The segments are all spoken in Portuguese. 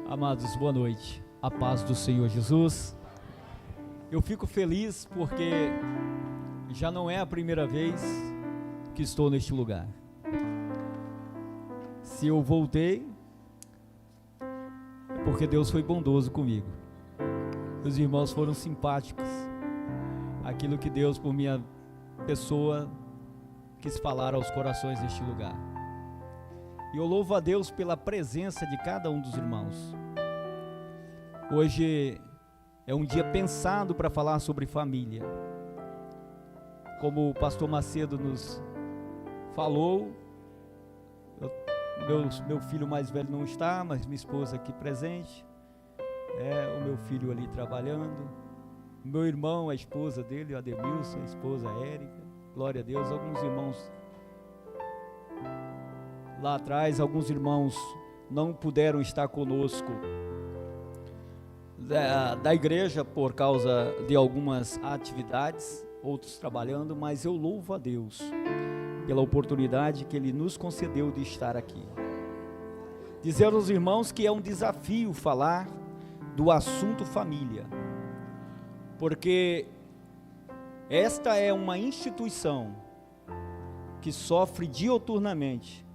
Amados, boa noite, a paz do Senhor Jesus. Eu fico feliz porque já não é a primeira vez que estou neste lugar. Se eu voltei, é porque Deus foi bondoso comigo. Os irmãos foram simpáticos. Aquilo que Deus, por minha pessoa, quis falar aos corações deste lugar. E eu louvo a Deus pela presença de cada um dos irmãos. Hoje é um dia pensado para falar sobre família. Como o pastor Macedo nos falou, meu filho mais velho não está, mas minha esposa aqui presente, o meu filho ali trabalhando, meu irmão, a esposa dele, o Ademilson, a esposa a Érica, glória a Deus. Alguns irmãos lá atrás, alguns irmãos não puderam estar conosco da igreja por causa de algumas atividades, outros trabalhando, mas eu louvo a Deus pela oportunidade que Ele nos concedeu de estar aqui. Dizer aos irmãos que é um desafio falar do assunto família, porque esta é uma instituição que sofre diuturnamente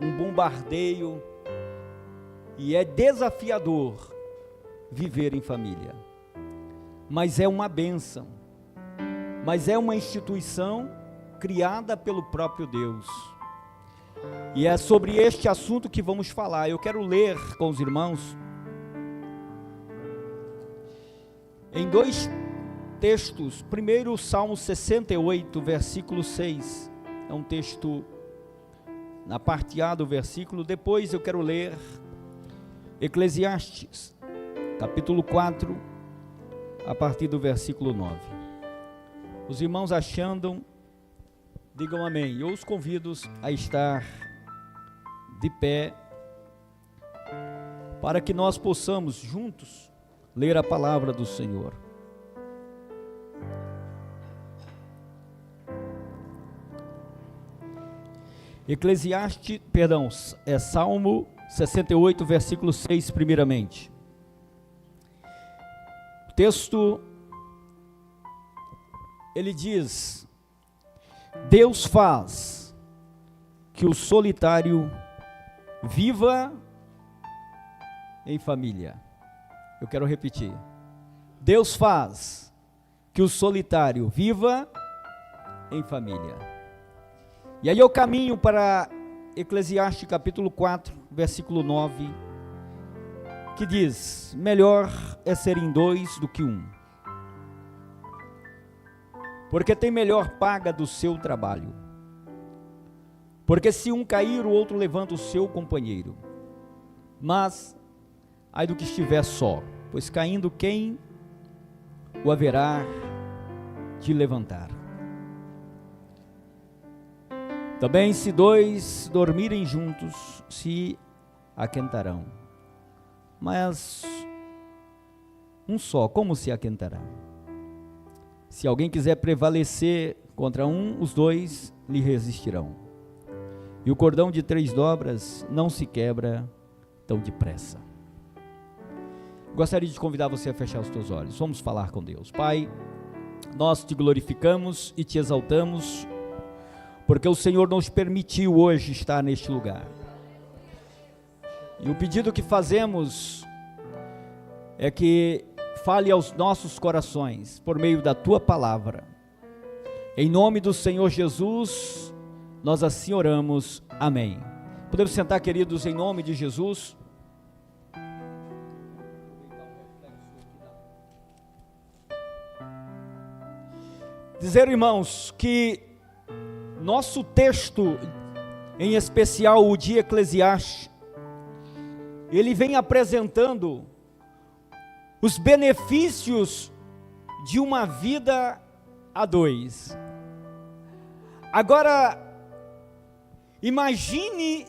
um bombardeio e é desafiador viver em família, mas é uma bênção, mas é uma instituição criada pelo próprio Deus, e é sobre este assunto que vamos falar. Eu quero ler com os irmãos em dois textos. Primeiro, o Salmo 68, versículo 6, é um texto na parte A do versículo. Depois eu quero ler Eclesiastes capítulo 4, a partir do versículo 9. Os irmãos achando, digam amém. Eu os convido a estar de pé, para que nós possamos juntos ler a palavra do Senhor. Salmo 68, versículo 6, primeiramente. O texto, ele diz: Deus faz que o solitário viva em família. Eu quero repetir. Deus faz que o solitário viva em família. E aí eu caminho para Eclesiastes capítulo 4, versículo 9, que diz: melhor é serem dois do que um, porque tem melhor paga do seu trabalho. Porque se um cair, o outro levanta o seu companheiro. Mas ai do que estiver só, pois caindo, quem o haverá de levantar? Também se dois dormirem juntos, se aquentarão, mas um só, como se aquentará? Se alguém quiser prevalecer contra um, os dois lhe resistirão. E o cordão de 3 dobras não se quebra tão depressa. Gostaria de convidar você a fechar os teus olhos. Vamos falar com Deus. Pai, nós te glorificamos e te exaltamos, porque o Senhor nos permitiu hoje estar neste lugar. E o pedido que fazemos é que fale aos nossos corações por meio da tua palavra. Em nome do Senhor Jesus, nós assim oramos. Amém. Podemos sentar, queridos, em nome de Jesus. Dizer, irmãos, que nosso texto, em especial o de Eclesiastes, ele vem apresentando os benefícios de uma vida a dois. Agora, imagine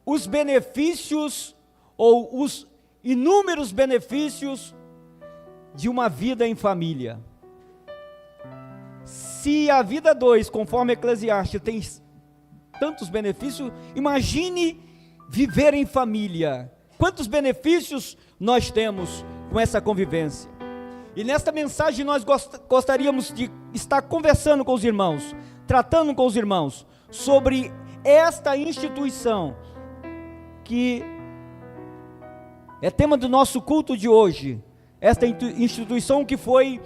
os benefícios ou os inúmeros benefícios de uma vida em família. Se a vida 2, conforme Eclesiastes, tem tantos benefícios, imagine viver em família. Quantos benefícios nós temos com essa convivência? E nesta mensagem nós gostaríamos de estar conversando com os irmãos, tratando com os irmãos sobre esta instituição que é tema do nosso culto de hoje. Esta instituição que foi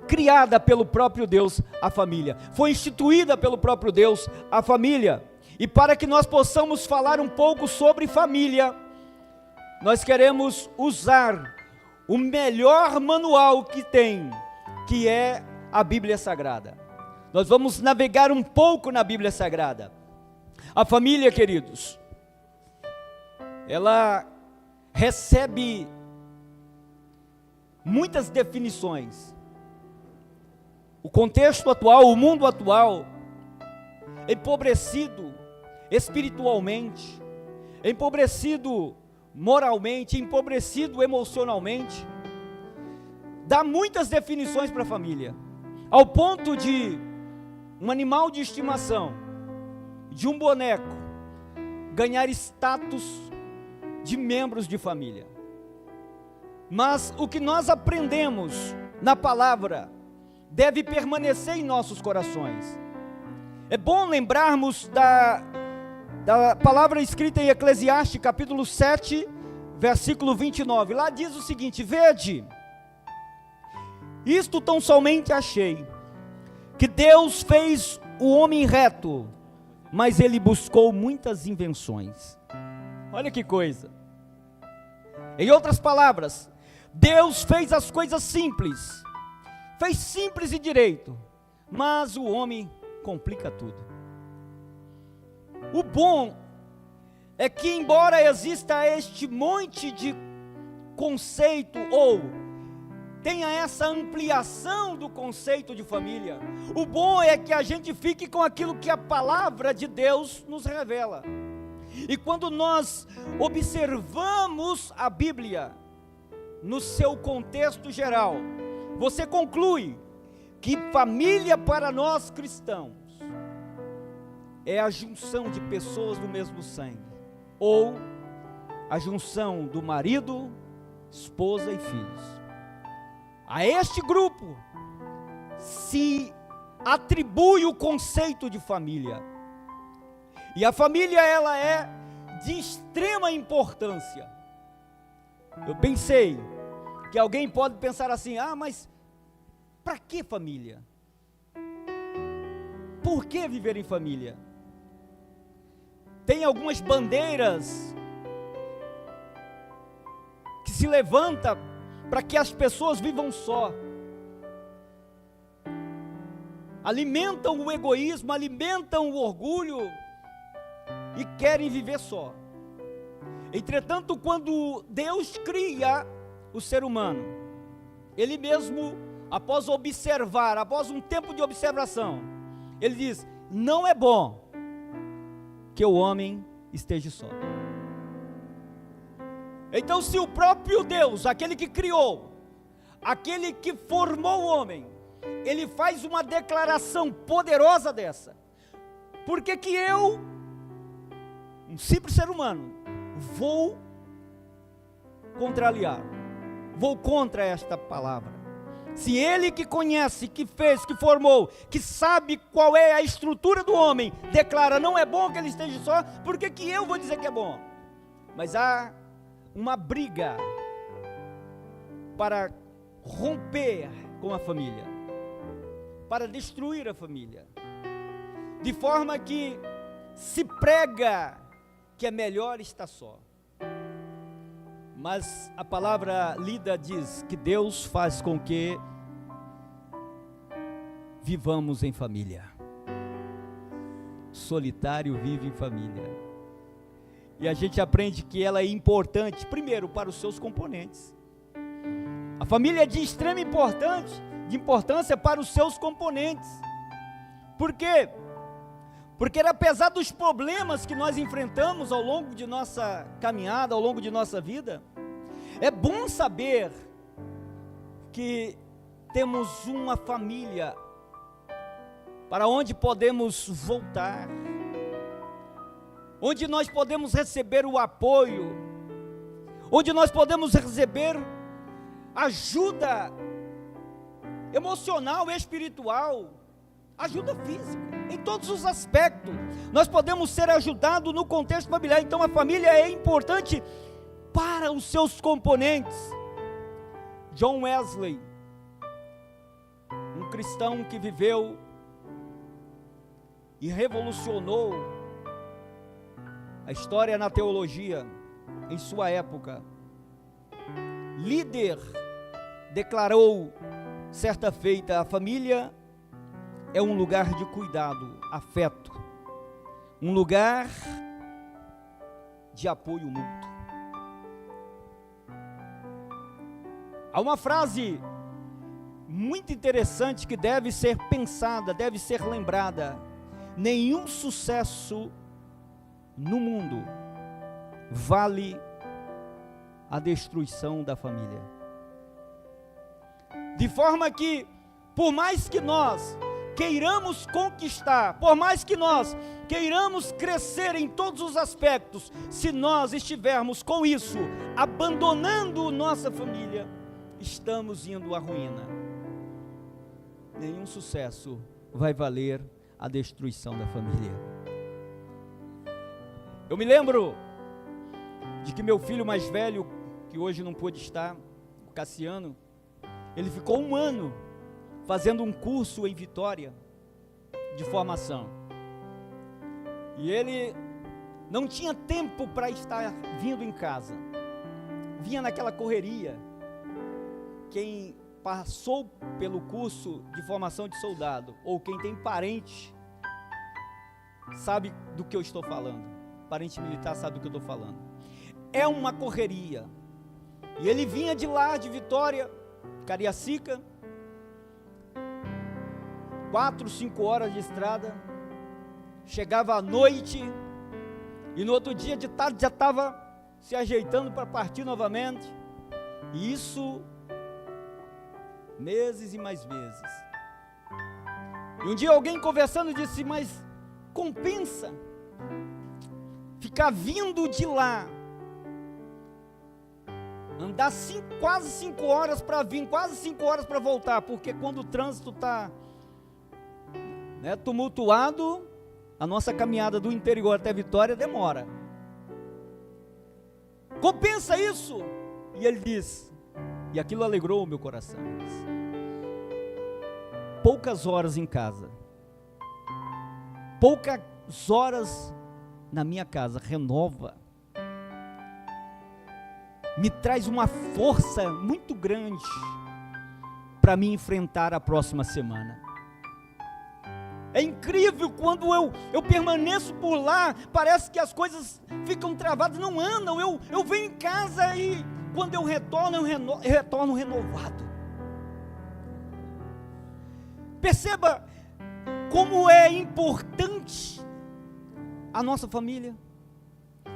criada pelo próprio Deus, a família. Foi instituída pelo próprio Deus, a família. E para que nós possamos falar um pouco sobre família, nós queremos usar o melhor manual que tem, que é a Bíblia Sagrada. Nós vamos navegar um pouco na Bíblia Sagrada. A família, queridos, ela recebe muitas definições. O contexto atual, o mundo atual, empobrecido espiritualmente, empobrecido moralmente, empobrecido emocionalmente, dá muitas definições para a família, ao ponto de um animal de estimação, de um boneco, ganhar status de membros de família. Mas o que nós aprendemos na palavra deve permanecer em nossos corações. É bom lembrarmos da palavra escrita em Eclesiastes, capítulo 7, versículo 29. Lá diz o seguinte: vede, isto tão somente achei, que Deus fez o homem reto, mas ele buscou muitas invenções. Olha que coisa. Em outras palavras, Deus fez as coisas simples, fez simples e direito, mas o homem complica tudo. O bom é que, embora exista este monte de conceito, ou tenha essa ampliação do conceito de família, o bom é que a gente fique com aquilo que a palavra de Deus nos revela. E quando nós observamos a Bíblia no seu contexto geral, você conclui que família para nós cristãos é a junção de pessoas do mesmo sangue, ou a junção do marido, esposa e filhos. A este grupo se atribui o conceito de família. E a família, ela é de extrema importância. Eu pensei que alguém pode pensar assim: ah, mas para que família? Por que viver em família? Tem algumas bandeiras que se levantam para que as pessoas vivam só. Alimentam o egoísmo, alimentam o orgulho e querem viver só. Entretanto, quando Deus cria o ser humano, Ele mesmo, após observar, após um tempo de observação, Ele diz: não é bom que o homem esteja só. Então, se o próprio Deus, aquele que criou, aquele que formou o homem, Ele faz uma declaração poderosa dessa, por que que eu, um simples ser humano, vou contrariar, vou contra esta palavra? Se Ele que conhece, que fez, que formou, que sabe qual é a estrutura do homem, declara: não é bom que ele esteja só, por que que eu vou dizer que é bom? Mas há uma briga para romper com a família, para destruir a família, de forma que se prega que é melhor estar só. Mas a palavra lida diz que Deus faz com que vivamos em família. Solitário vive em família. E a gente aprende que ela é importante, primeiro, para os seus componentes. A família é de extrema importância para os seus componentes. Por quê? Porque apesar dos problemas que nós enfrentamos ao longo de nossa caminhada, ao longo de nossa vida, É bom saber que temos uma família para onde podemos voltar, onde nós podemos receber o apoio, onde nós podemos receber ajuda emocional, espiritual, ajuda física, em todos os aspectos. Nós podemos ser ajudados no contexto familiar. Então a família é importante para os seus componentes. John Wesley, um cristão que viveu e revolucionou a história na teologia em sua época, líder, declarou certa feita: a família é um lugar de cuidado, afeto, um lugar de apoio mútuo. Há uma frase muito interessante que deve ser pensada, deve ser lembrada: nenhum sucesso no mundo vale a destruição da família. De forma que, por mais que nós queiramos conquistar, por mais que nós queiramos crescer em todos os aspectos, se nós estivermos com isso, abandonando nossa família, estamos indo à ruína. Nenhum sucesso vai valer a destruição da família. Eu me lembro de que meu filho mais velho, que hoje não pôde estar, o Cassiano, ele ficou 1 ano fazendo um curso em Vitória de formação, e ele não tinha tempo para estar vindo em casa, vinha naquela correria. Quem passou pelo curso de formação de soldado, ou quem tem parente, sabe do que eu estou falando. Parente militar sabe do que eu estou falando. É uma correria. E ele vinha de lá, de Vitória, Cariacica, 4, 5 horas de estrada, chegava à noite, e no outro dia de tarde já estava se ajeitando para partir novamente. E isso meses e mais meses. E um dia alguém conversando disse: mas compensa ficar vindo de lá, andar quase 5 horas para vir, quase 5 horas para voltar, porque quando o trânsito está tumultuado, a nossa caminhada do interior até Vitória demora. Compensa isso? E ele diz, e aquilo alegrou o meu coração, poucas horas em casa, poucas horas na minha casa, renova, me traz uma força muito grande para me enfrentar a próxima semana. É incrível quando eu permaneço por lá, parece que as coisas ficam travadas, não andam. Eu venho em casa e quando eu retorno renovado. Perceba como é importante a nossa família.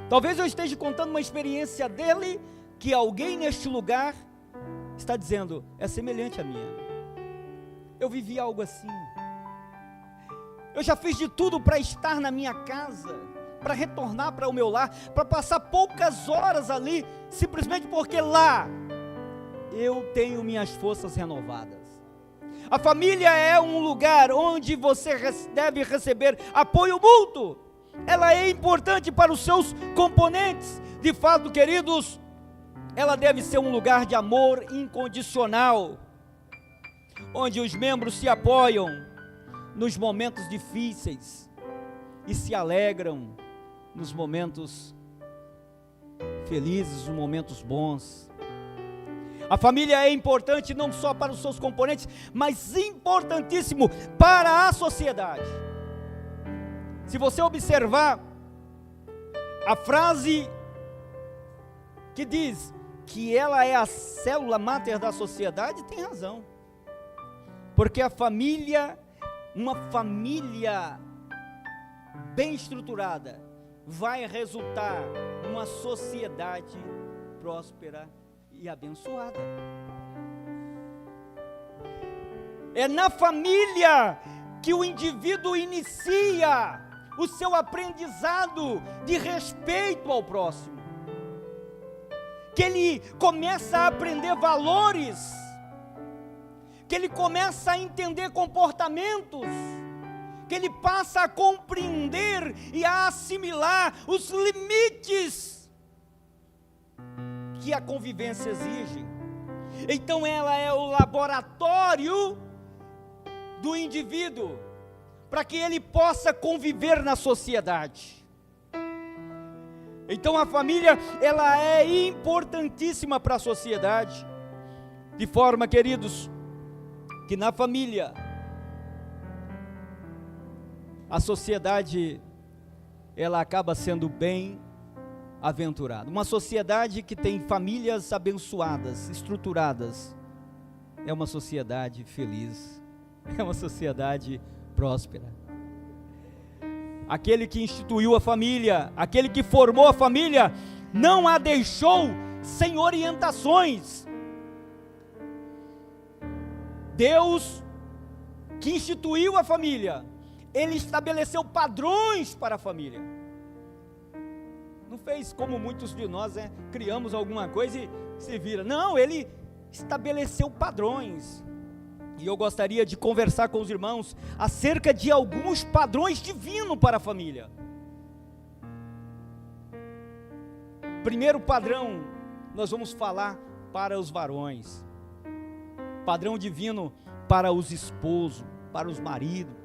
Talvez eu esteja contando uma experiência dele, que alguém neste lugar está dizendo, é semelhante à minha. Eu vivi algo assim. Eu já fiz de tudo para estar na minha casa, para retornar para o meu lar, para passar poucas horas ali, simplesmente porque lá eu tenho minhas forças renovadas. A família é um lugar onde você deve receber apoio mútuo. Ela é importante para os seus componentes. De fato, queridos, ela deve ser um lugar de amor incondicional, onde os membros se apoiam nos momentos difíceis e se alegram nos momentos felizes, nos momentos bons. A família é importante não só para os seus componentes, mas importantíssimo para a sociedade. Se você observar a frase que diz que ela é a célula máter da sociedade, tem razão. Porque a família, uma família bem estruturada, vai resultar numa sociedade próspera e abençoada. É na família que o indivíduo inicia o seu aprendizado de respeito ao próximo, que ele começa a aprender valores, que ele começa a entender comportamentos, que ele passa a compreender e a assimilar os limites que a convivência exige. Então ela é o laboratório do indivíduo, para que ele possa conviver na sociedade. Então a família, ela é importantíssima para a sociedade, de forma, queridos, que na família, a sociedade, ela acaba sendo bem-aventurada. Uma sociedade que tem famílias abençoadas, estruturadas, é uma sociedade feliz, é uma sociedade próspera. Aquele que instituiu a família, aquele que formou a família, não a deixou sem orientações. Deus, que instituiu a família, Ele estabeleceu padrões para a família. Não fez como muitos de nós, criamos alguma coisa e se vira. Não, Ele estabeleceu padrões. E eu gostaria de conversar com os irmãos acerca de alguns padrões divinos para a família. Primeiro padrão, nós vamos falar para os varões. Padrão divino para os esposos, para os maridos.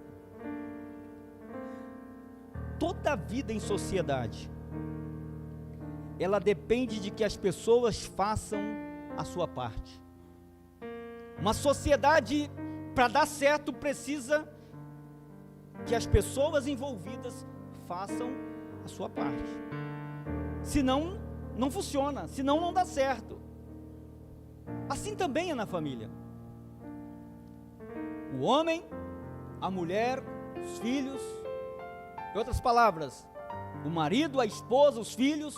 Toda a vida em sociedade, ela depende de que as pessoas façam a sua parte. Uma sociedade, para dar certo, precisa que as pessoas envolvidas façam a sua parte. Senão, não funciona, senão não dá certo. Assim também é na família. O homem, a mulher, os filhos, em outras palavras, o marido, a esposa, os filhos,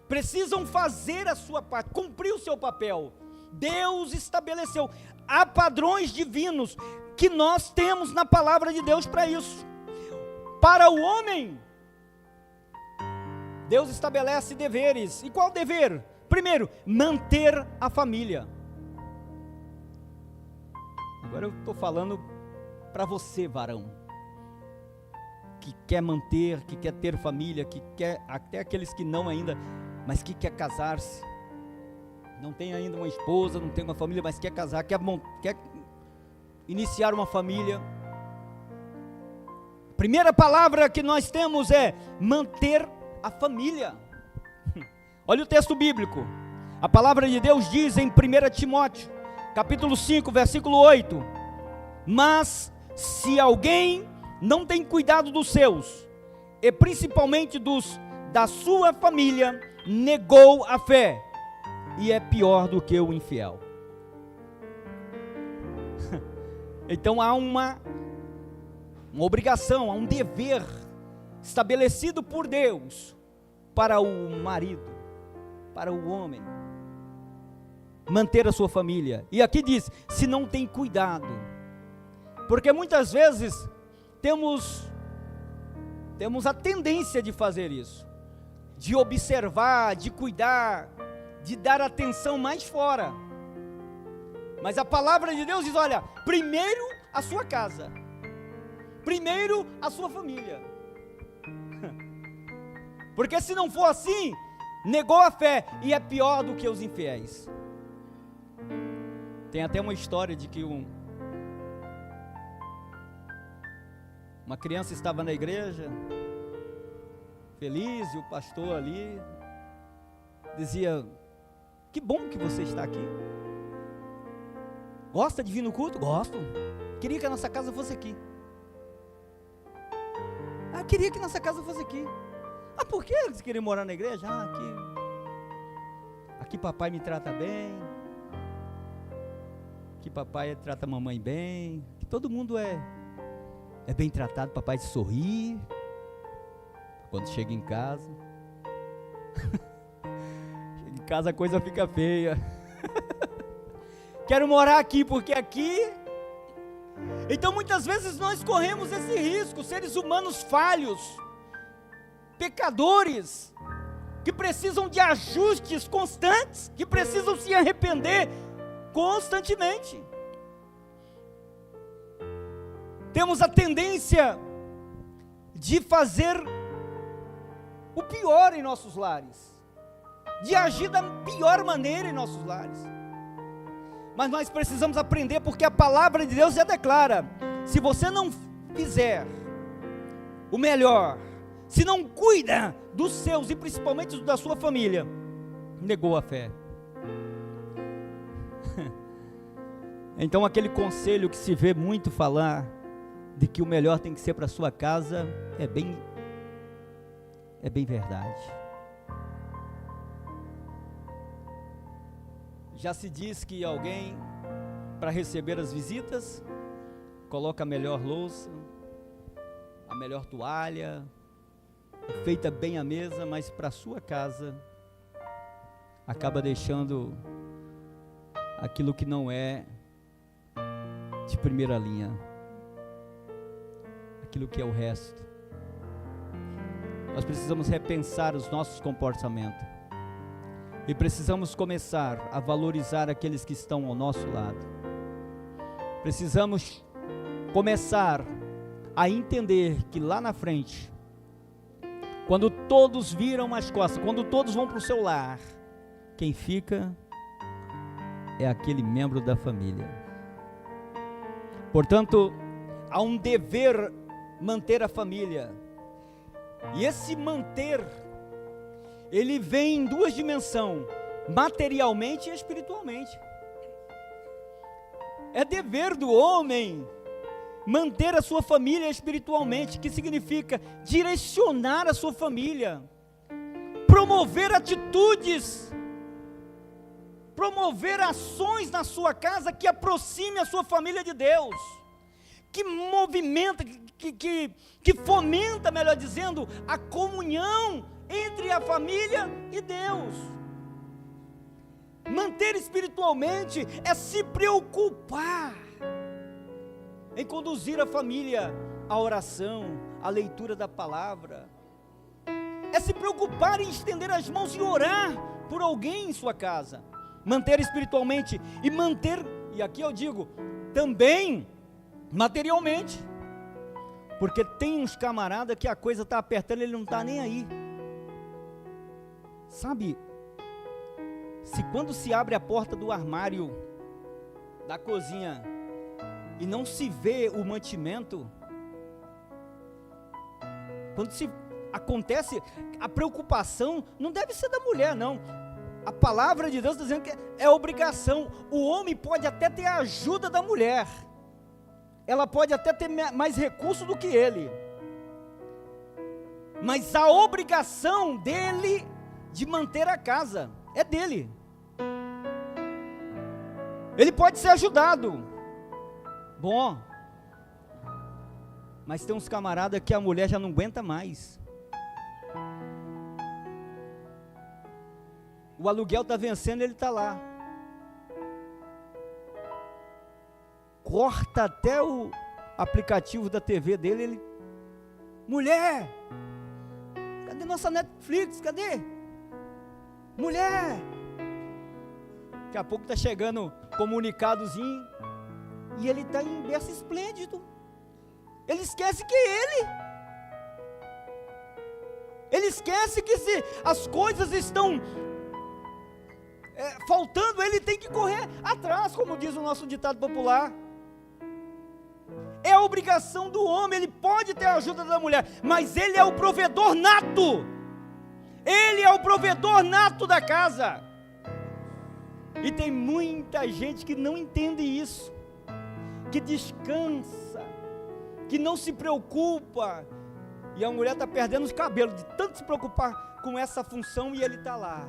precisam fazer a sua parte, cumprir o seu papel. Deus estabeleceu, há padrões divinos que nós temos na palavra de Deus para isso. Para o homem, Deus estabelece deveres. E qual dever? Primeiro, manter a família. Agora eu estou falando para você, varão, que quer manter, que quer ter família, que quer, até aqueles que não ainda, mas que quer casar-se. Não tem ainda uma esposa, não tem uma família, mas quer casar, quer iniciar uma família. A primeira palavra que nós temos é manter a família. Olha o texto bíblico. A palavra de Deus diz em 1 Timóteo, capítulo 5, versículo 8: mas se alguém não tem cuidado dos seus, e principalmente da sua família, negou a fé, e é pior do que o infiel. Então há uma obrigação, há um dever estabelecido por Deus para o marido, para o homem, manter a sua família. E aqui diz, se não tem cuidado, porque muitas vezes temos a tendência de fazer isso, de observar, de cuidar, de dar atenção mais fora. Mas a palavra de Deus diz, olha, primeiro a sua casa, primeiro a sua família. Porque se não for assim, negou a fé e é pior do que os infiéis. Tem até uma história de que uma criança estava na igreja, feliz, e o pastor ali dizia, que bom que você está aqui. Gosta de vir no culto? Gosto. Queria que a nossa casa fosse aqui. Queria que nossa casa fosse aqui. Por que eles queriam morar na igreja? Aqui papai me trata bem. Aqui papai trata a mamãe bem. Que todo mundo é bem tratado, papai sorri quando chega em casa. Chega em casa a coisa fica feia. Quero morar aqui, porque aqui... Então muitas vezes nós corremos esse risco, seres humanos falhos, pecadores, que precisam de ajustes constantes, que precisam se arrepender constantemente. Temos a tendência de fazer o pior em nossos lares, de agir da pior maneira em nossos lares. Mas nós precisamos aprender, porque a palavra de Deus já declara: se você não fizer o melhor, se não cuida dos seus e principalmente da sua família, negou a fé. Então aquele conselho que se vê muito falar, de que o melhor tem que ser para a sua casa, é bem verdade. Já se diz que alguém, para receber as visitas, coloca a melhor louça, a melhor toalha, feita bem a mesa, mas para a sua casa, acaba deixando aquilo que não é de primeira linha, aquilo que é o resto. Nós precisamos repensar os nossos comportamentos, e precisamos começar a valorizar aqueles que estão ao nosso lado. Precisamos começar a entender que lá na frente, quando todos viram as costas, quando todos vão para o seu lar, quem fica é aquele membro da família. Portanto, há um dever manter a família, e esse manter, ele vem em duas dimensões, materialmente e espiritualmente. É dever do homem manter a sua família espiritualmente, que significa direcionar a sua família, promover atitudes, promover ações na sua casa que aproxime a sua família de Deus, que movimenta, que fomenta, melhor dizendo, a comunhão entre a família e Deus. Manter espiritualmente é se preocupar em conduzir a família à oração, à leitura da palavra, é se preocupar em estender as mãos e orar por alguém em sua casa. Manter espiritualmente e manter, e aqui eu digo, também materialmente, porque tem uns camaradas que a coisa está apertando, ele não está nem aí. Sabe, se quando se abre a porta do armário da cozinha e não se vê o mantimento, quando se acontece, a preocupação não deve ser da mulher, não. A palavra de Deus está dizendo que é obrigação. O homem pode até ter a ajuda da mulher, ela pode até ter mais recurso do que ele, mas a obrigação dele de manter a casa é dele. Ele pode ser ajudado, bom, mas tem uns camaradas que a mulher já não aguenta mais. O aluguel está vencendo, ele está lá, corta até o aplicativo da TV dele, ele, mulher, cadê nossa Netflix, cadê? Mulher, daqui a pouco está chegando comunicadozinho, e ele está em berço esplêndido, ele esquece que é ele esquece que se as coisas estão faltando, ele tem que correr atrás, como diz o nosso ditado popular. É a obrigação do homem, ele pode ter a ajuda da mulher, mas ele é o provedor nato, ele é o provedor nato da casa. E tem muita gente que não entende isso, que descansa, que não se preocupa, e a mulher está perdendo os cabelos, de tanto se preocupar com essa função, e ele está lá.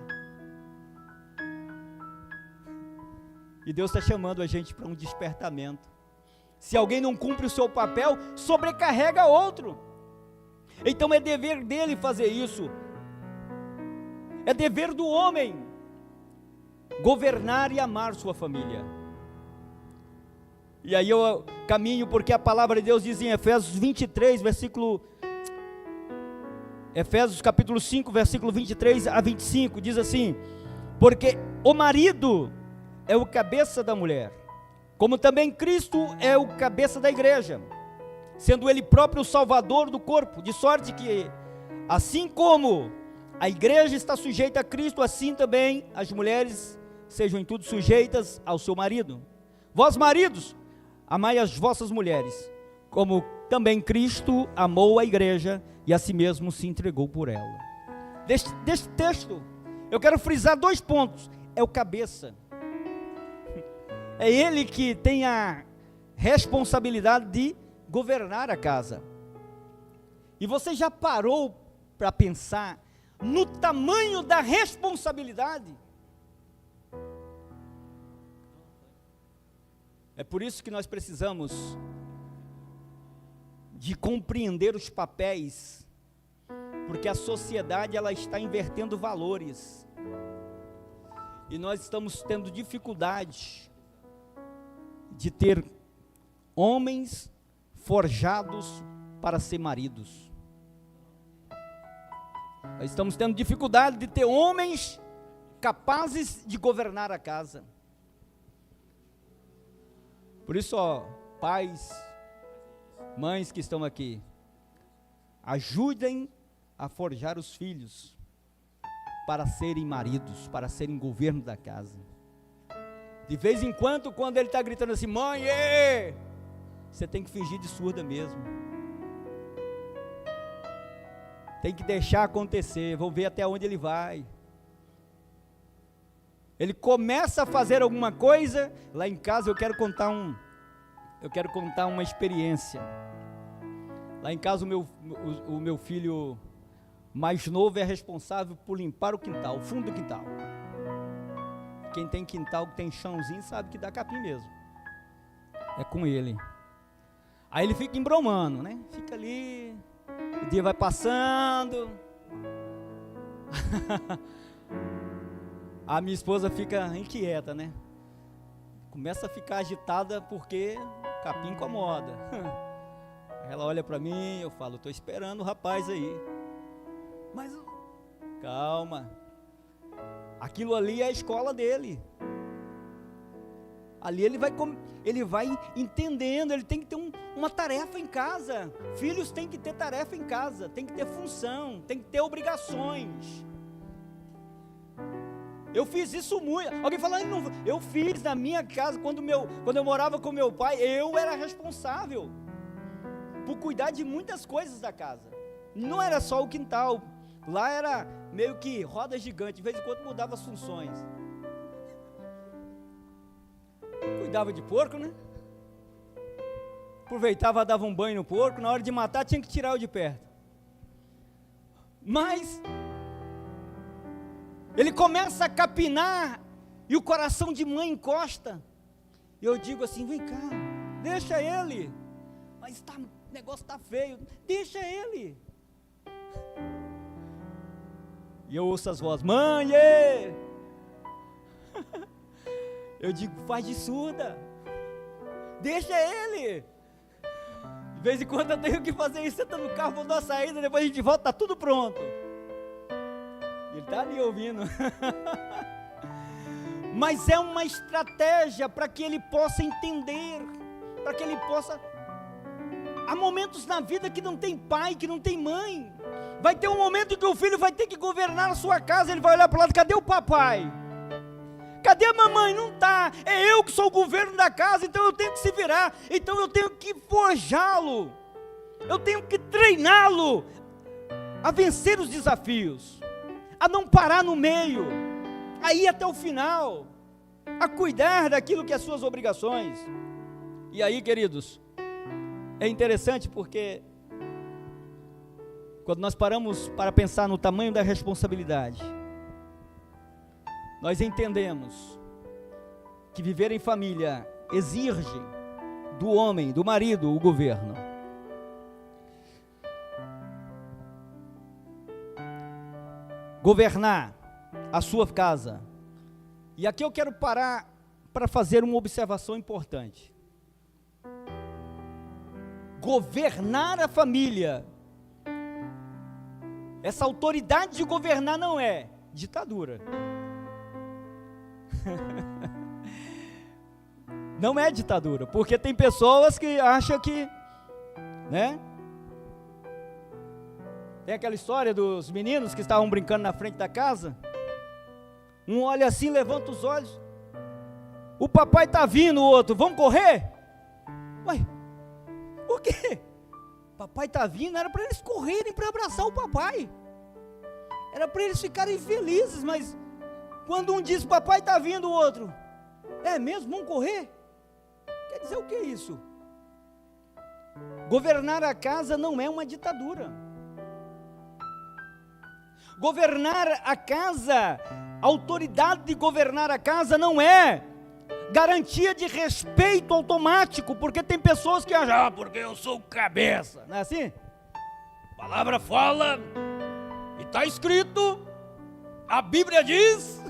E Deus está chamando a gente para um despertamento. Se alguém não cumpre o seu papel, sobrecarrega outro. Então é dever dele fazer isso. É dever do homem governar e amar sua família. E aí eu caminho porque a palavra de Deus diz em Efésios capítulo 5, versículo 23 a 25, diz assim: porque o marido é o cabeça da mulher, como também Cristo é o cabeça da igreja, sendo ele próprio o salvador do corpo, de sorte que, assim como a igreja está sujeita a Cristo, assim também as mulheres sejam em tudo sujeitas ao seu marido. Vós, maridos, amai as vossas mulheres, como também Cristo amou a igreja e a si mesmo se entregou por ela. Deste texto, eu quero frisar 2 pontos. É o cabeça. É ele que tem a responsabilidade de governar a casa. E você já parou para pensar no tamanho da responsabilidade? É por isso que nós precisamos de compreender os papéis, porque a sociedade ela está invertendo valores, e nós estamos tendo dificuldade de ter homens forjados para ser maridos. Nós estamos tendo dificuldade de ter homens capazes de governar a casa. Por isso, pais, mães que estão aqui, ajudem a forjar os filhos para serem maridos, para serem governo da casa. De vez em quando ele está gritando assim: mãe, você tem que fingir de surda mesmo. Tem que deixar acontecer, vou ver até onde ele vai. Ele começa a fazer alguma coisa, lá em casa eu quero contar uma experiência. Lá em casa o meu filho mais novo é responsável por limpar o quintal, o fundo do quintal. Quem tem quintal, que tem chãozinho, sabe que dá capim mesmo. É com ele. Aí ele fica embromando, né? Fica ali, o dia vai passando. A minha esposa fica inquieta, né? Começa a ficar agitada porque o capim incomoda. Ela olha para mim, eu falo: estou esperando o rapaz aí. Mas calma, aquilo ali é a escola dele. Ali ele vai entendendo, ele tem que ter uma tarefa em casa. Filhos têm que ter tarefa em casa, tem que ter função, tem que ter obrigações. Eu fiz isso muito. Alguém fala: eu fiz na minha casa, quando eu morava com meu pai, eu era responsável por cuidar de muitas coisas da casa. Não era só o quintal, lá era meio que roda gigante, de vez em quando mudava as funções. Cuidava de porco, né? Aproveitava, dava um banho no porco, na hora de matar tinha que tirar o de perto. Mas ele começa a capinar e o coração de mãe encosta. E eu digo assim: vem cá, deixa ele. Mas o negócio está feio, deixa ele. E eu ouço as vozes: mãe! Eu digo: faz de surda, deixa ele. De vez em quando eu tenho que fazer isso, senta no carro, vou dar uma saída, depois a gente volta, está tudo pronto. Ele está ali ouvindo. Mas é uma estratégia para que ele possa entender, para que ele possa... Há momentos na vida que não tem pai, que não tem mãe. Vai ter um momento que o filho vai ter que governar a sua casa, ele vai olhar para o lado: cadê o papai? Cadê a mamãe? Não está. É eu que sou o governo da casa, então eu tenho que se virar, então eu tenho que forjá-lo, eu tenho que treiná-lo a vencer os desafios, a não parar no meio, a ir até o final, a cuidar daquilo que é suas obrigações. E aí, queridos, é interessante porque quando nós paramos para pensar no tamanho da responsabilidade, nós entendemos que viver em família exige do homem, do marido, o governo. Governar a sua casa E aqui eu quero parar para fazer uma observação importante. Governar a família, essa autoridade de governar não é ditadura. Não é ditadura, porque tem pessoas que acham que, né? Tem aquela história dos meninos que estavam brincando na frente da casa. Um olha assim, levanta os olhos. O papai está vindo, o outro, vamos correr? Ué, por quê? Papai está vindo, era para eles correrem para abraçar o papai. Era para eles ficarem felizes, mas quando um diz, papai está vindo, o outro, é mesmo, vamos correr? Quer dizer o que é isso? Governar a casa não é uma ditadura. Governar a casa, a autoridade de governar a casa não é garantia de respeito automático, porque tem pessoas que acham, porque eu sou cabeça, não é assim? A palavra fala, e está escrito, a Bíblia diz,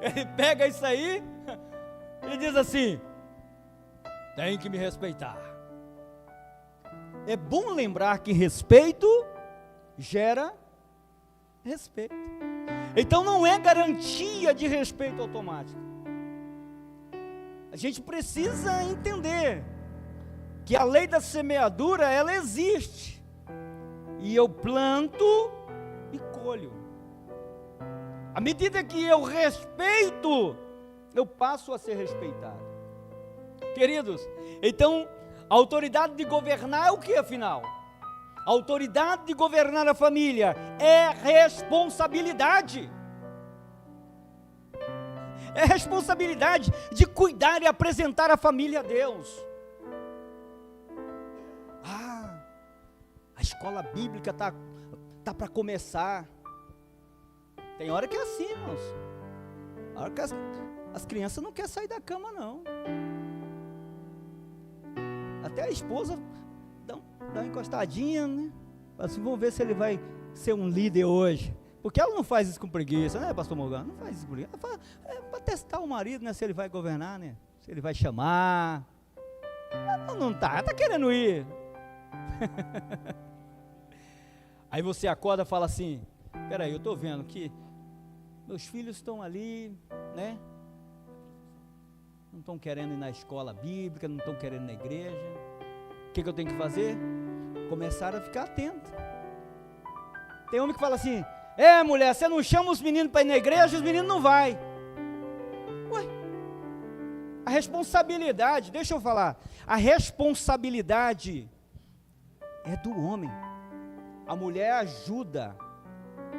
ele pega isso aí e diz assim, tem que me respeitar. É bom lembrar que respeito gera respeito. Então não é garantia de respeito automático. A gente precisa entender que a lei da semeadura, ela existe. E eu planto e colho. À medida que eu respeito, eu passo a ser respeitado. Queridos, então, a autoridade de governar é o que afinal? A autoridade de governar a família é responsabilidade. É responsabilidade de cuidar e apresentar a família a Deus. A escola bíblica tá para começar. Tem hora que é assim, irmãos. A hora que as crianças não querem sair da cama, não. Até a esposa dá uma encostadinha, né? Assim, vamos ver se ele vai ser um líder hoje. Porque ela não faz isso com preguiça, né, pastor Morgan? Não faz isso com preguiça. Ela faz, para testar o marido, né? Se ele vai governar, né? Se ele vai chamar. Ela não está, ela está querendo ir. Aí você acorda e fala assim, peraí, eu estou vendo que meus filhos estão ali, né? Não estão querendo ir na escola bíblica, não estão querendo ir na igreja. O que eu tenho que fazer? Começar a ficar atento. Tem homem que fala assim, mulher, você não chama os meninos para ir na igreja, os meninos não vão. Ué, a responsabilidade, deixa eu falar, a responsabilidade é do homem. A mulher ajuda.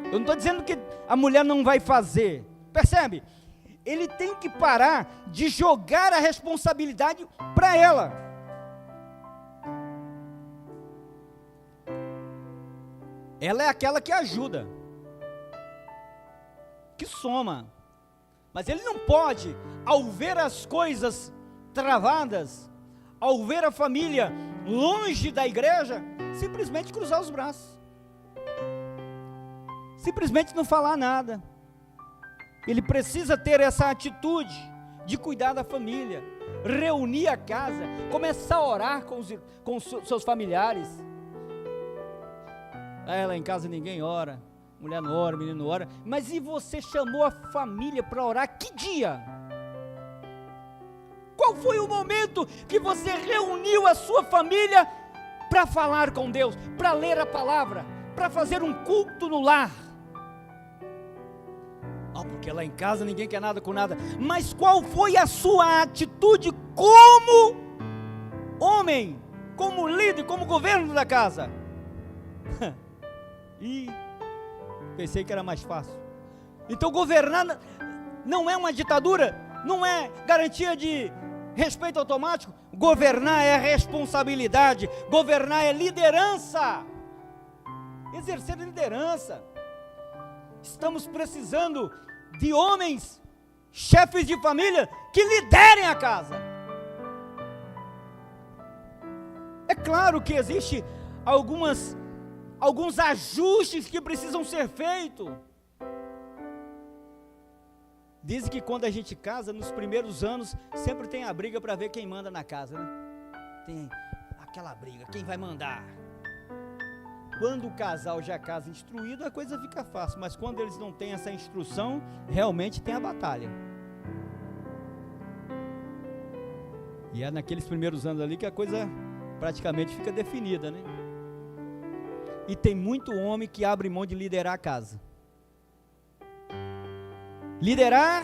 Eu não estou dizendo que a mulher não vai fazer, percebe? Ele tem que parar de jogar a responsabilidade para ela. Ela é aquela que ajuda, que soma. Mas ele não pode, ao ver as coisas travadas, ao ver a família longe da igreja, simplesmente cruzar os braços. Simplesmente não falar nada. Ele precisa ter essa atitude de cuidar da família, reunir a casa, começar a orar com os seus familiares. Lá em casa ninguém ora, mulher não ora, menino não ora, mas e você chamou a família para orar que dia? Qual foi o momento que você reuniu a sua família para falar com Deus, para ler a palavra, para fazer um culto no lar? Porque lá em casa ninguém quer nada com nada. Mas qual foi a sua atitude como homem, como líder, como governo da casa? Pensei que era mais fácil. Então governar não é uma ditadura, não é garantia de respeito automático. Governar é responsabilidade, governar é liderança, exercer liderança. Estamos precisando de homens, chefes de família, que liderem a casa. É claro que existe alguns ajustes que precisam ser feitos. Dizem que quando a gente casa, nos primeiros anos, sempre tem a briga para ver quem manda na casa, né? Tem aquela briga, quem vai mandar. Quando o casal já casa instruído, a coisa fica fácil, mas quando eles não têm essa instrução, realmente tem a batalha. E é naqueles primeiros anos ali que a coisa praticamente fica definida, né? E tem muito homem que abre mão de liderar a casa. Liderar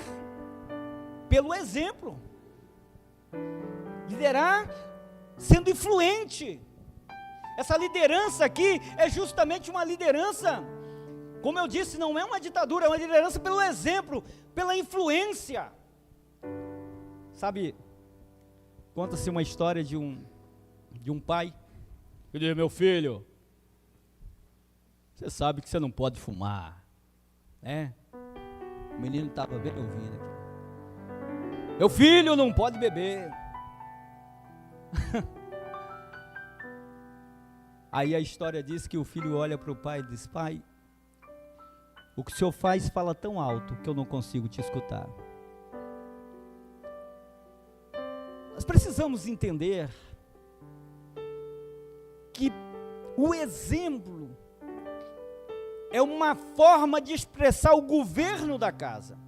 pelo exemplo. Liderar sendo influente. Essa liderança aqui é justamente uma liderança, como eu disse, não é uma ditadura, é uma liderança pelo exemplo, pela influência. Sabe, conta-se uma história de um pai que diz: meu filho, você sabe que você não pode fumar, né? O menino estava bem ouvindo aqui. Meu filho não pode beber. Aí a história diz que o filho olha para o pai e diz: pai, o que o senhor faz fala tão alto que eu não consigo te escutar. Nós precisamos entender que o exemplo é uma forma de expressar o governo da casa.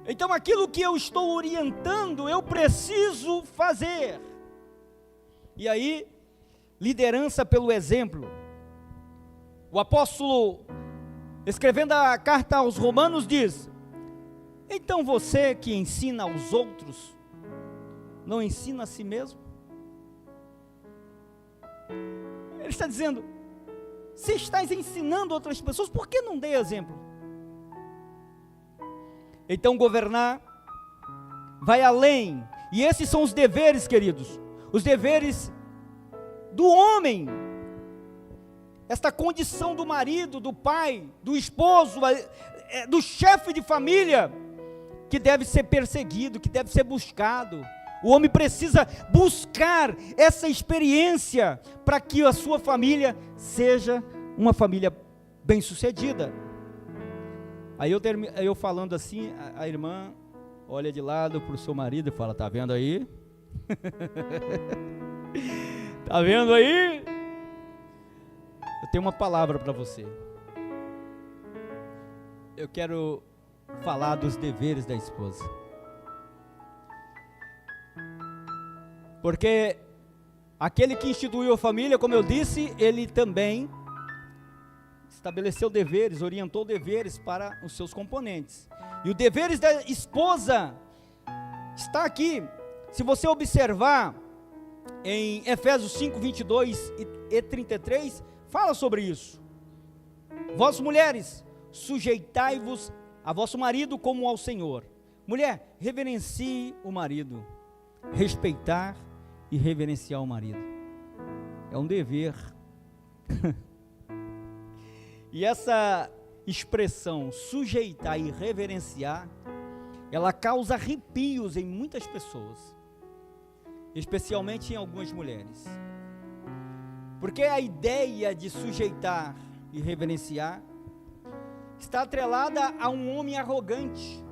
Então aquilo que eu estou orientando, eu preciso fazer. E aí, liderança pelo exemplo. O apóstolo, escrevendo a carta aos Romanos, diz: então você que ensina aos outros, não ensina a si mesmo? Ele está dizendo: se estás ensinando outras pessoas, por que não dê exemplo? Então governar vai além, e esses são os deveres, queridos, os deveres do homem, esta condição do marido, do pai, do esposo, do chefe de família, que deve ser perseguido, que deve ser buscado. O homem precisa buscar essa experiência para que a sua família seja uma família bem-sucedida. Aí eu falando assim, a irmã olha de lado para o seu marido e fala: tá vendo aí? Tá vendo aí? Eu tenho uma palavra para você. Eu quero falar dos deveres da esposa. Porque aquele que instituiu a família, como eu disse, ele também estabeleceu deveres, orientou deveres para os seus componentes. E os deveres da esposa está aqui. Se você observar em Efésios 5, 22 e 33, fala sobre isso. Vós mulheres, sujeitai-vos a vosso marido como ao Senhor. Mulher, reverencie o marido. Respeitar e reverenciar o marido é um dever. E essa expressão sujeitar e reverenciar, ela causa arrepios em muitas pessoas, especialmente em algumas mulheres, porque a ideia de sujeitar e reverenciar está atrelada a um homem arrogante.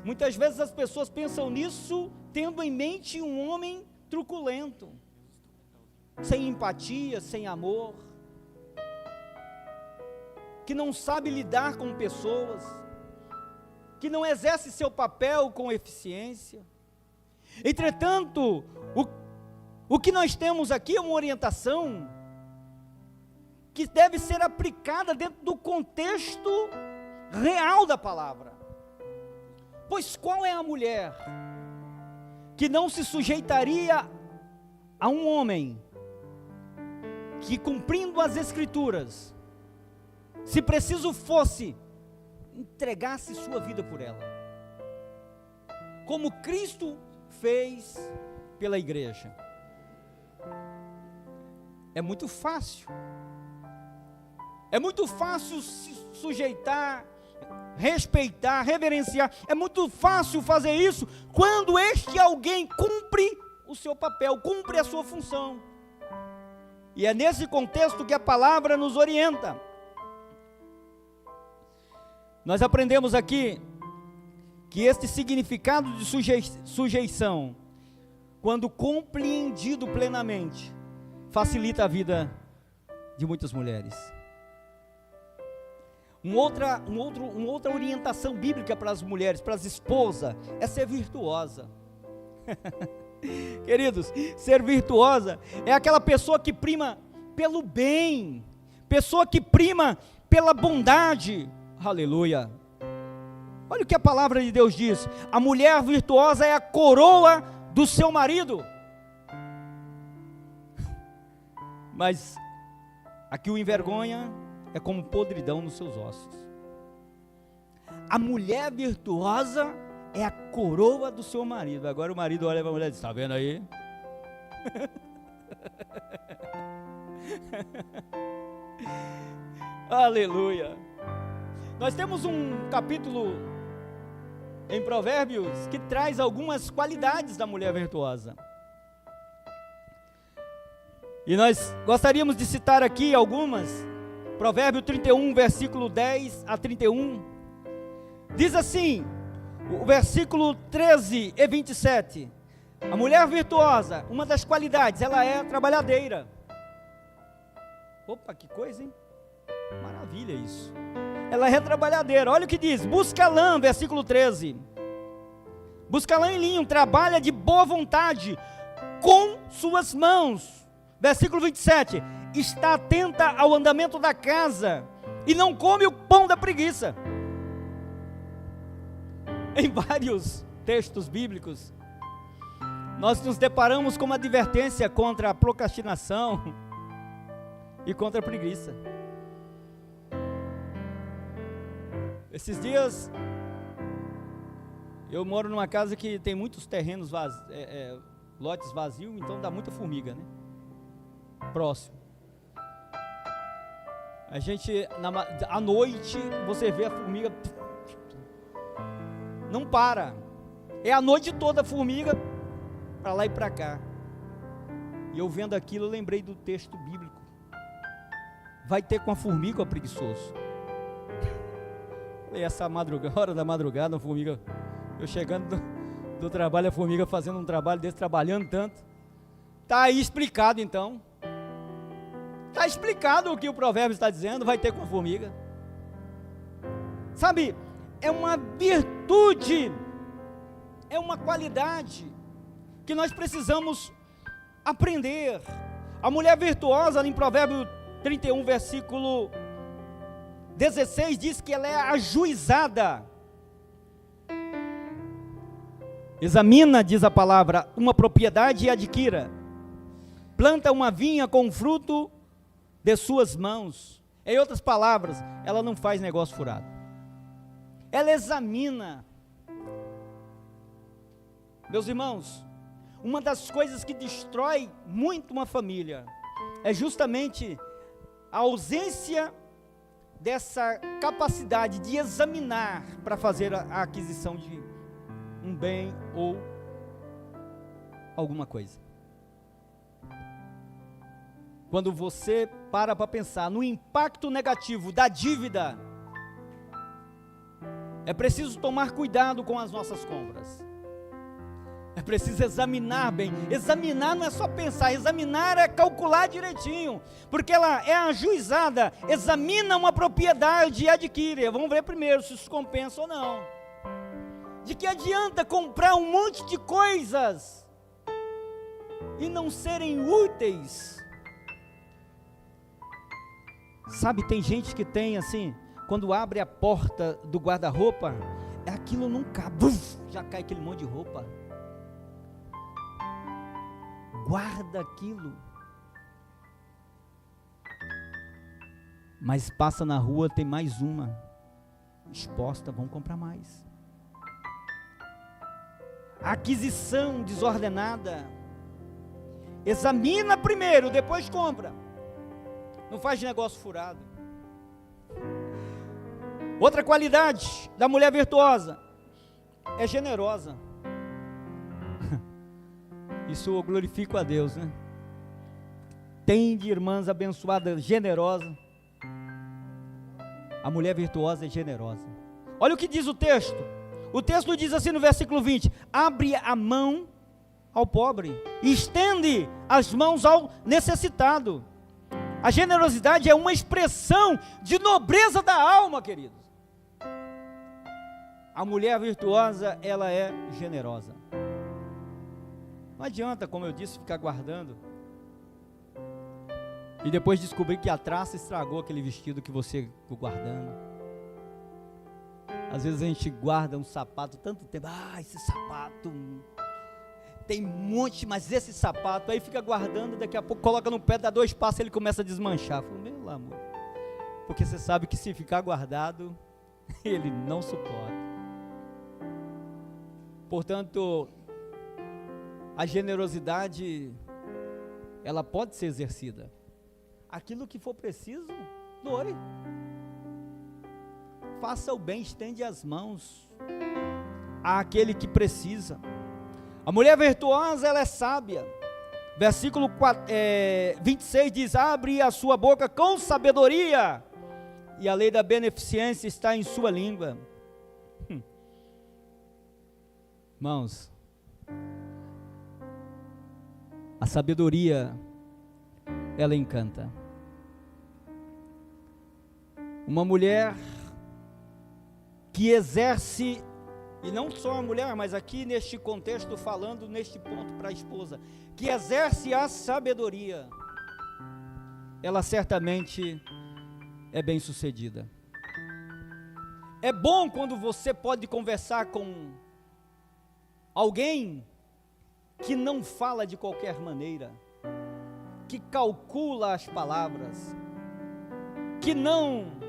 Muitas vezes as pessoas pensam nisso tendo em mente um homem truculento, sem empatia, sem amor, que não sabe lidar com pessoas, que não exerce seu papel com eficiência. Entretanto, o que nós temos aqui é uma orientação que deve ser aplicada dentro do contexto real da palavra. Pois qual é a mulher que não se sujeitaria a um homem que, cumprindo as Escrituras, se preciso fosse, entregasse sua vida por ela, como Cristo fez pela igreja? É muito fácil se sujeitar, respeitar, reverenciar. É muito fácil fazer isso quando este alguém cumpre o seu papel, cumpre a sua função. E é nesse contexto que a palavra nos orienta. Nós aprendemos aqui que este significado de sujeição, quando compreendido plenamente, facilita a vida de muitas mulheres. Uma outra orientação bíblica para as mulheres, para as esposas, é ser virtuosa. Queridos, ser virtuosa é aquela pessoa que prima pelo bem, pessoa que prima pela bondade. Aleluia. Olha o que a palavra de Deus diz: a mulher virtuosa é a coroa do seu marido. Mas a que o envergonha é como podridão nos seus ossos. A mulher virtuosa é a coroa do seu marido. Agora o marido olha para a mulher e diz: está vendo aí? Aleluia. Nós temos um capítulo em Provérbios que traz algumas qualidades da mulher virtuosa. E nós gostaríamos de citar aqui algumas. Provérbio 31, versículo 10 a 31. Diz assim, o versículo 13 e 27. A mulher virtuosa, uma das qualidades, ela é trabalhadeira. Opa, que coisa, hein? Maravilha isso. Ela é trabalhadeira. Olha o que diz: busca lã, versículo 13. Busca lã e linho, trabalha de boa vontade com suas mãos. Versículo 27. Está atenta ao andamento da casa e não come o pão da preguiça. Em vários textos bíblicos, nós nos deparamos com uma advertência contra a procrastinação e contra a preguiça. Esses dias, eu moro numa casa que tem muitos terrenos lotes vazios, então dá muita formiga, né? Próximo. A gente, à noite, você vê a formiga, não para, é a noite toda a formiga, para lá e para cá. E eu vendo aquilo, eu lembrei do texto bíblico: vai ter com a formiga, ó preguiçoso. E essa hora da madrugada, a formiga, eu chegando do trabalho, a formiga fazendo um trabalho desse, trabalhando tanto. Está aí explicado então. Está explicado o que o provérbio está dizendo: vai ter com a formiga. Sabe, é uma virtude, é uma qualidade que nós precisamos aprender. A mulher virtuosa, em Provérbio 31, versículo 16, diz que ela é ajuizada. Examina, diz a palavra, uma propriedade e adquira. Planta uma vinha com fruto de suas mãos. Em outras palavras, ela não faz negócio furado. Ela examina. Meus irmãos, uma das coisas que destrói muito uma família é justamente a ausência dessa capacidade de examinar para fazer a aquisição de um bem ou alguma coisa. Quando você para pensar no impacto negativo da dívida, é preciso tomar cuidado com as nossas compras. É preciso examinar bem. Examinar não é só pensar, examinar é calcular direitinho, porque ela é ajuizada. Examina uma propriedade e adquire. Vamos ver primeiro se isso compensa ou não. De que adianta comprar um monte de coisas e não serem úteis? Sabe, tem gente que tem assim, quando abre a porta do guarda-roupa, aquilo não cabe, já cai aquele monte de roupa. Guarda aquilo, mas passa na rua, tem mais uma exposta, vão comprar mais. Aquisição desordenada. Examina primeiro, depois compra. Não faz negócio furado. Outra qualidade da mulher virtuosa é generosa. Isso eu glorifico a Deus, né? Tem de irmãs abençoadas, generosa. A mulher virtuosa é generosa. Olha o que diz o texto. O texto diz assim no versículo 20: abre a mão ao pobre, estende as mãos ao necessitado. A generosidade é uma expressão de nobreza da alma, queridos. A mulher virtuosa, ela é generosa. Não adianta, como eu disse, ficar guardando e depois descobrir que a traça estragou aquele vestido que você ficou guardando. Às vezes a gente guarda um sapato tanto tempo, esse sapato tem um monte, mas esse sapato, aí fica guardando, daqui a pouco coloca no pé, dá 2 passos, ele começa a desmanchar. Falo, meu amor, porque você sabe que se ficar guardado, ele não suporta. Portanto, a generosidade, ela pode ser exercida. Aquilo que for preciso, doe. Faça o bem, estende as mãos àquele que precisa. A mulher virtuosa, ela é sábia. Versículo 26 diz: abre a sua boca com sabedoria, e a lei da beneficência está em sua língua. Irmãos, a sabedoria, ela encanta. Uma mulher que exerce, e não só a mulher, mas aqui neste contexto, falando neste ponto para a esposa, que exerce a sabedoria, ela certamente é bem sucedida. É bom quando você pode conversar com alguém que não fala de qualquer maneira, que calcula as palavras, que não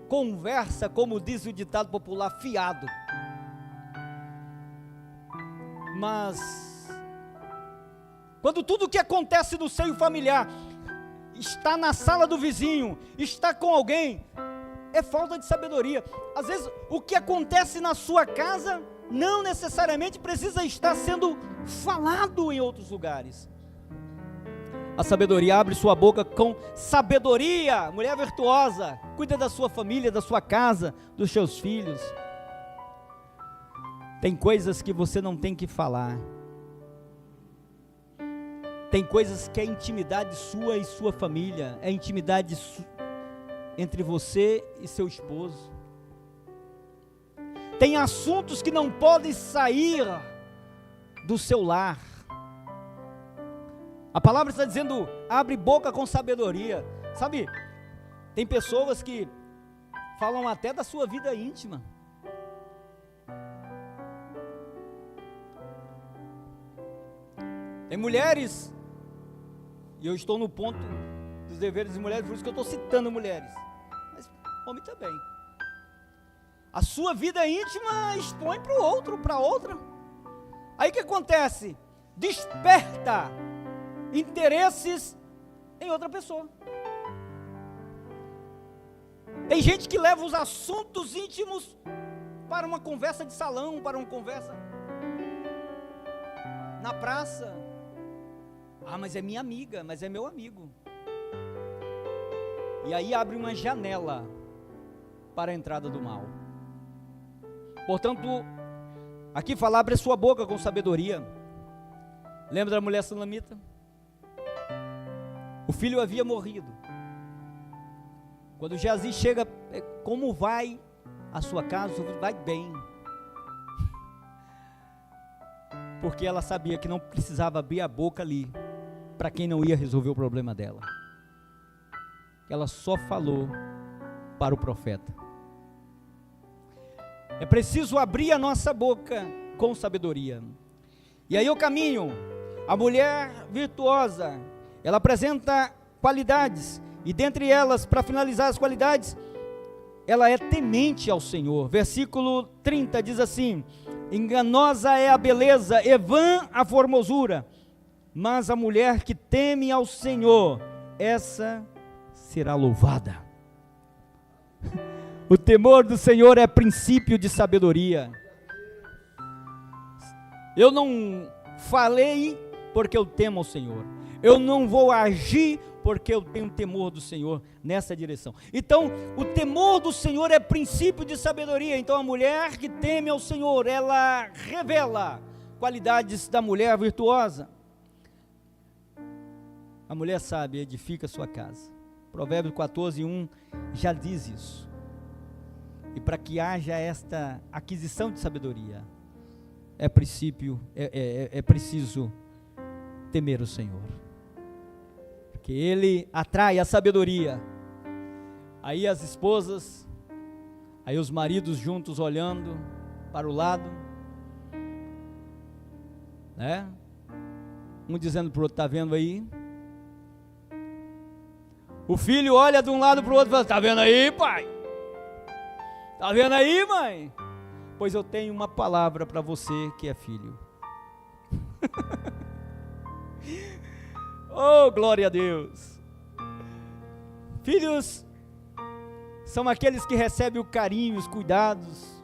conversa, como diz o ditado popular, fiado. Mas quando tudo o que acontece no seio familiar está na sala do vizinho, está com alguém, é falta de sabedoria. Às vezes o que acontece na sua casa não necessariamente precisa estar sendo falado em outros lugares. A sabedoria, abre sua boca com sabedoria. Mulher virtuosa, cuida da sua família, da sua casa, dos seus filhos. Tem coisas que você não tem que falar. Tem coisas que é intimidade sua e sua família, é intimidade entre você e seu esposo. Tem assuntos que não podem sair do seu lar. A palavra está dizendo, abre boca com sabedoria. Sabe, tem pessoas que falam até da sua vida íntima. Tem mulheres, e eu estou no ponto dos deveres de mulheres, por isso que eu estou citando mulheres, mas homem também. A sua vida íntima expõe para o outro, para outra. Aí o que acontece? Desperta interesses em outra pessoa. Tem gente que leva os assuntos íntimos para uma conversa de salão, para uma conversa na praça. Mas é minha amiga, mas é meu amigo. E aí abre uma janela para a entrada do mal. Portanto, aqui fala, abre a sua boca com sabedoria. Lembra da mulher sunamita? O filho havia morrido. Quando Geazi chega, como vai a sua casa? Vai bem. Porque ela sabia que não precisava abrir a boca ali, para quem não ia resolver o problema dela. Ela só falou para o profeta. É preciso abrir a nossa boca com sabedoria. E aí o caminho, a mulher virtuosa, ela apresenta qualidades, e dentre elas, para finalizar as qualidades, ela é temente ao Senhor. Versículo 30 diz assim: enganosa é a beleza, e vã a formosura, mas a mulher que teme ao Senhor, essa será louvada. O temor do Senhor é princípio de sabedoria. Eu não falei porque eu temo ao Senhor. Eu não vou agir porque eu tenho temor do Senhor nessa direção. Então, o temor do Senhor é princípio de sabedoria. Então, a mulher que teme ao Senhor, ela revela qualidades da mulher virtuosa. A mulher sábia edifica sua casa. Provérbios 14:1 já diz isso. E para que haja esta aquisição de sabedoria, é preciso temer o Senhor, porque Ele atrai a sabedoria. Aí as esposas, aí os maridos juntos olhando para o lado, né? Um dizendo para o outro: está vendo aí? O filho olha de um lado para o outro e fala: está vendo aí, pai? Está vendo aí, mãe? Pois eu tenho uma palavra para você que é filho. Oh, glória a Deus. Filhos são aqueles que recebem o carinho, os cuidados,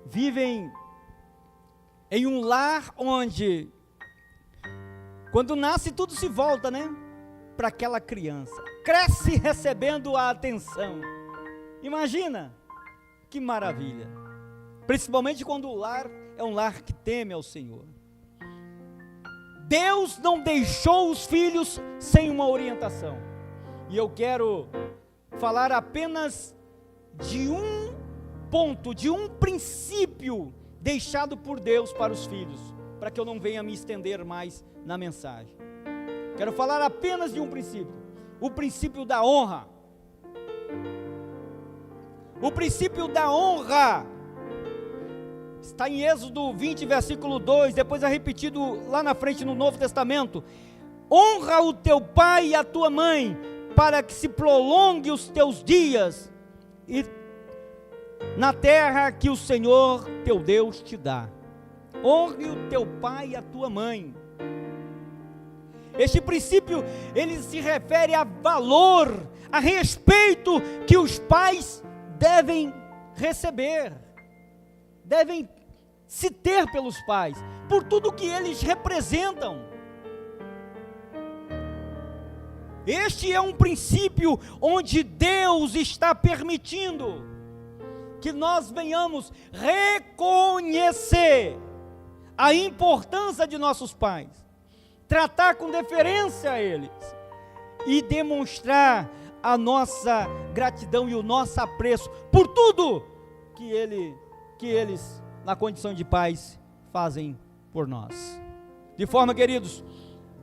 vivem em um lar onde, quando nasce, tudo se volta, né, para aquela criança, cresce recebendo a atenção. Imagina, que maravilha, principalmente quando o lar é um lar que teme ao Senhor. Deus não deixou os filhos sem uma orientação, e eu quero falar apenas de um ponto, de um princípio deixado por Deus para os filhos, para que eu não venha me estender mais na mensagem. Quero falar apenas de um princípio, o princípio da honra. O princípio da honra está em Êxodo 20, versículo 2, depois é repetido lá na frente no Novo Testamento. Honra o teu pai e a tua mãe, para que se prolongue os teus dias e na terra que o Senhor teu Deus te dá. Honre o teu pai e a tua mãe. Este princípio, ele se refere a valor, a respeito que os pais devem receber, devem se ter pelos pais, por tudo que eles representam. Este é um princípio onde Deus está permitindo que nós venhamos reconhecer a importância de nossos pais, tratar com deferência a eles e demonstrar a nossa gratidão e o nosso apreço por tudo que eles, na condição de pais, fazem por nós. De forma, queridos,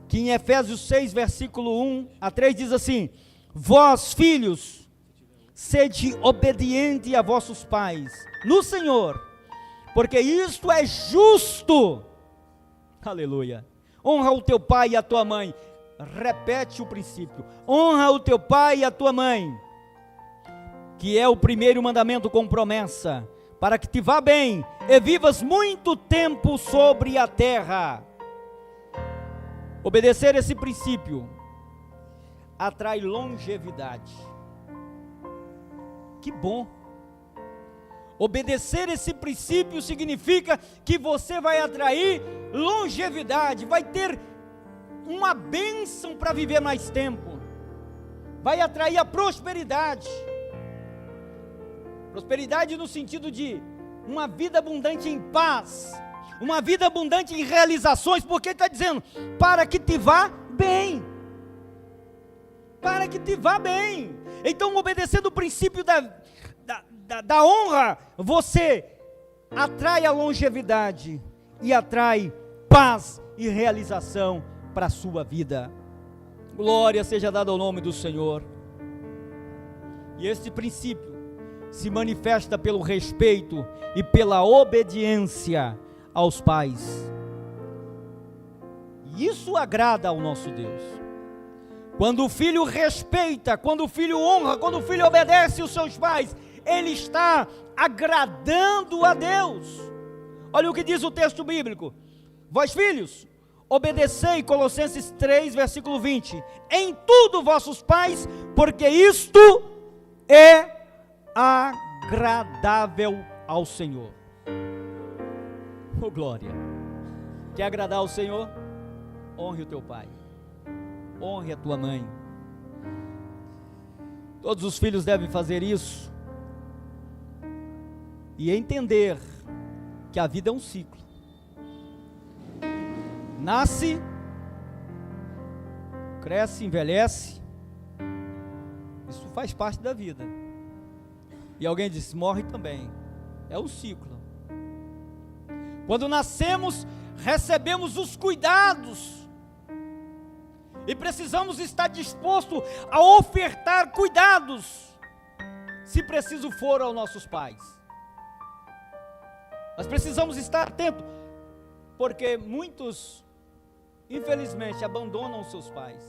que em Efésios 6, versículo 1 a 3 diz assim: vós, filhos, sede obediente a vossos pais no Senhor, porque isto é justo. Aleluia. Honra o teu pai e a tua mãe. Repete o princípio: honra o teu pai e a tua mãe, que é o primeiro mandamento com promessa, para que te vá bem e vivas muito tempo sobre a terra. Obedecer esse princípio atrai longevidade. Que bom! Obedecer esse princípio significa que você vai atrair longevidade, vai ter uma bênção para viver mais tempo, vai atrair a prosperidade. Prosperidade no sentido de uma vida abundante em paz, uma vida abundante em realizações, porque ele está dizendo, para que te vá bem, para que te vá bem. Então, obedecendo o princípio da honra, você atrai a longevidade e atrai paz e realização para a sua vida. Glória seja dada ao nome do Senhor. E este princípio se manifesta pelo respeito e pela obediência aos pais. E isso agrada ao nosso Deus. Quando o filho respeita, quando o filho honra, quando o filho obedece os seus pais, ele está agradando a Deus. Olha o que diz o texto bíblico: vós, filhos, obedecei, Colossenses 3, versículo 20, em tudo vossos pais, porque isto é agradável ao Senhor. Oh, glória! Quer agradar ao Senhor? Honre o teu pai, honre a tua mãe, Todos os filhos devem fazer isso e entender que a vida é um ciclo. Nasce, cresce, envelhece, isso faz parte da vida. E alguém diz, morre também, é um ciclo. Quando nascemos, recebemos os cuidados, e precisamos estar disposto a ofertar cuidados, se preciso for, aos nossos pais. Nós precisamos estar atentos, porque muitos, infelizmente, abandonam os seus pais.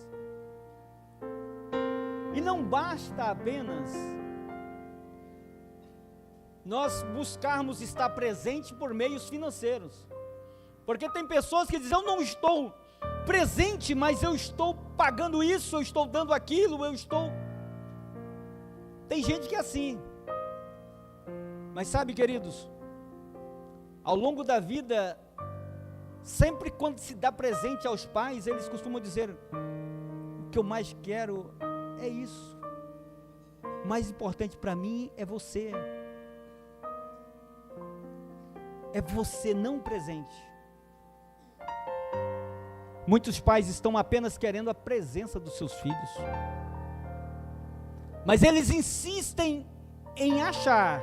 E não basta apenas nós buscarmos estar presente por meios financeiros, porque tem pessoas que dizem, eu não estou presente, mas eu estou pagando isso, eu estou dando aquilo, tem gente que é assim. Mas sabe, queridos, ao longo da vida, sempre quando se dá presente aos pais, eles costumam dizer, o que eu mais quero é isso, o mais importante para mim é você não presente. Muitos pais estão apenas querendo a presença dos seus filhos, mas eles insistem em achar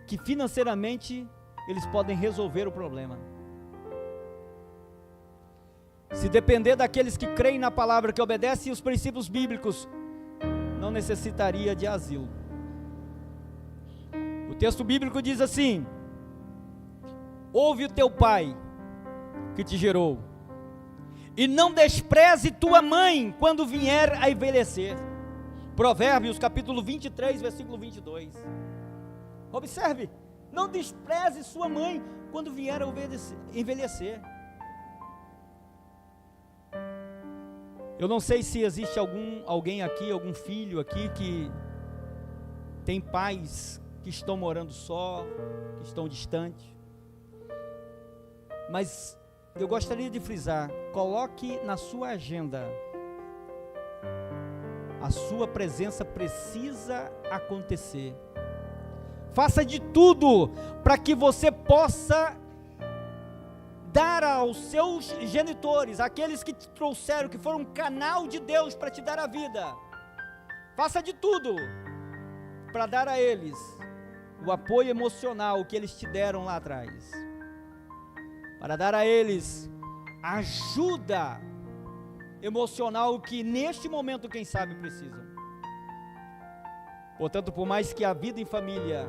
que financeiramente eles podem resolver o problema. Se depender daqueles que creem na palavra, que obedecem os princípios bíblicos, não necessitaria de asilo. O texto bíblico diz assim, ouve o teu pai que te gerou, e não despreze tua mãe quando vier a envelhecer. Provérbios capítulo 23, versículo 22. Observe, não despreze sua mãe quando vier a envelhecer. Eu não sei se existe alguém aqui, algum filho aqui que tem pais que estão morando só, que estão distantes, mas eu gostaria de frisar, coloque na sua agenda, a sua presença precisa acontecer. Faça de tudo para que você possa dar aos seus genitores, aqueles que te trouxeram, que foram um canal de Deus para te dar a vida. Faça de tudo para dar a eles o apoio emocional que eles te deram lá atrás, para dar a eles a ajuda emocional que neste momento, quem sabe, precisam. Portanto, por mais que a vida em família,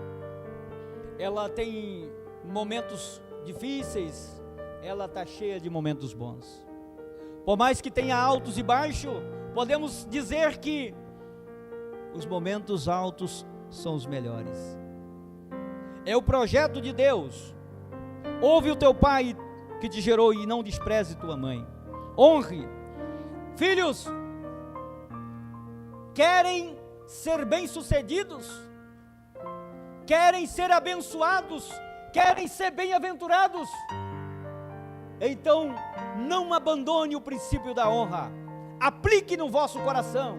ela tem momentos difíceis, ela está cheia de momentos bons. Por mais que tenha altos e baixos, podemos dizer que os momentos altos são os melhores. É o projeto de Deus. Ouve o teu pai que te gerou e não despreze tua mãe. Honre. Filhos, querem ser bem-sucedidos? Querem ser abençoados? Querem ser bem-aventurados? Então, não abandone o princípio da honra. Aplique no vosso coração.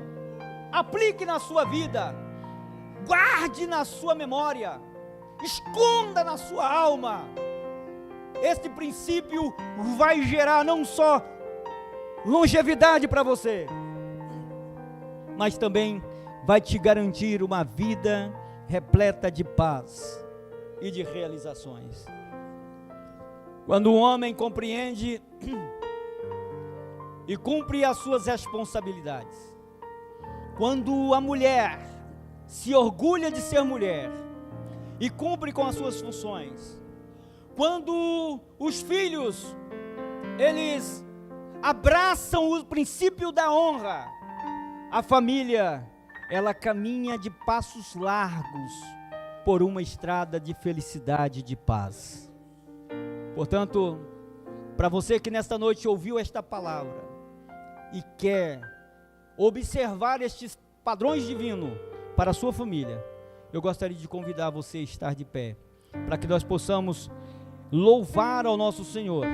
Aplique na sua vida. Guarde na sua memória. Esconda na sua alma. Este princípio vai gerar não só longevidade para você, mas também vai te garantir uma vida repleta de paz e de realizações. Quando o homem compreende e cumpre as suas responsabilidades, quando a mulher se orgulha de ser mulher e cumpre com as suas funções, quando os filhos, eles abraçam o princípio da honra, a família, ela caminha de passos largos por uma estrada de felicidade e de paz. Portanto, para você que nesta noite ouviu esta palavra e quer observar estes padrões divinos para a sua família, eu gostaria de convidar você a estar de pé, para que nós possamos louvar ao nosso Senhor